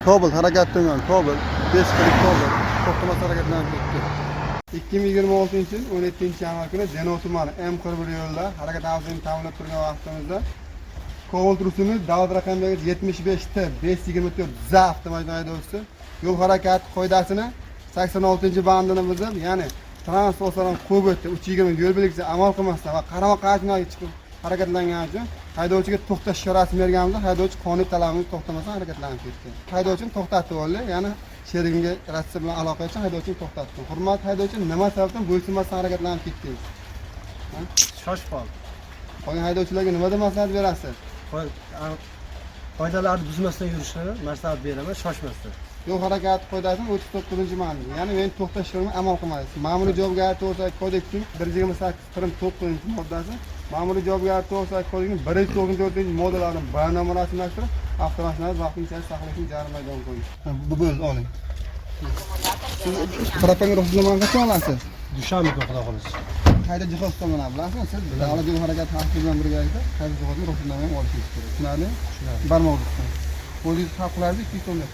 Tobel harakatlangan Tobel 5 klik Tobel to'xtamas harakatlanib ketdi. 2026-yil 17-yanvar kuni Denov tumani M41 yo'lida harakat xavfsizligini ta'minlab turgan vaqtimizda Cobalt rusumi davlat raqamidagi 75T 524 Z avtomobil haydovchisi yo'l harakati qoidasini 86-bandini buzib, ya'ni transportlarni qo'yib o'tdi. 320 yo'l belgisiga amal qilmasdan va qarama-qarshilarga chiqib harakatlangani uchun haydovchiga to'xtash ishorasini berganimizda haydovchi qonuniy talabini to'xtamasdan harakatlanib ketdi. Haydovchini to'xtatib oldi, ya'ni sherigimga ratsiya bilan aloqa uchun haydovchini to'xtatdi. Hurmatli haydovchi, nima sababdan bo'ysunmasdan harakatlanib ketdingiz? Shoshib qoldi. Qolgan haydovchilarga nima deb maslahat berasiz? Qoidalarni buzmasdan yurishni maslahat beraman, shoshmasdan. Yo'l harakati qoidasining 39-moddasi. Ya'ni men to'xtash yo'lini amal qilmaysiz. Ma'muriy javobgarlik to'g'risidagi kodeksning 128.9-moddasi ma'muriy javobgarlik to'g'risidagi kodeksning 194-moddalarini bayonnoma rasmiylashtirib, avtomashinalarni vaqtinchalik saqlashni jarima e'lon qo'yish. Bu bo'l oling. Propiga ruxsatnomani qachon olasiz? Dushanba kuni xudo xohlasa. Qayta jihoz tomonidan bilasizmi? Siz davlat yo'l harakati xavfsizligi bilan birgalikda qayta jihozning ruxsatnomani ham olishingiz kerak. Tushunarlimi? Tushunarli. Barmoqda. O'zingiz haqlarni 2 so'mda.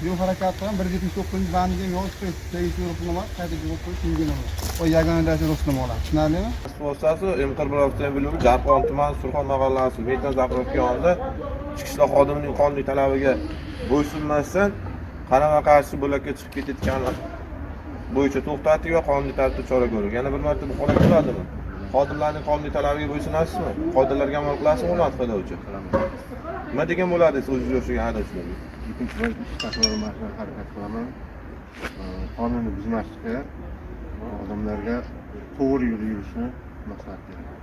Yo'l harakati bilan 179-bandiga yo'l tegishli ruxsatnoma qayta jihoz qo'yish mumkin emas. O yagona darajada ruxsatnoma oladi. Tushunarlimi? Transportasi M41 avtomobil yo'li Jarqon tumani Surxon mahallasi Metan Zapravka yonida chiqishloq xodimining qonuniy talabiga bo'ysunmasdan qarama-qarshi bo'lakka chiqib ketayotganlar bo'yicha to'xtatdik va qonuniy tartibda chora ko'rdik. Yana bir marta bu holat bo'ladimi? Xodimlarning qonuniy talabiga bo'ysunasizmi? Qoidalarga amal qilasizmi, hurmatli haydovchi? Nima degan bo'ladi siz o'zingiz yo'shigan haydovchilarga? Ikkinchi bor ish taqdirlamasdan harakat qilaman. Qonunni buzmaslikka, odamlarga to'g'ri yo'lda yurishni maslahat beraman.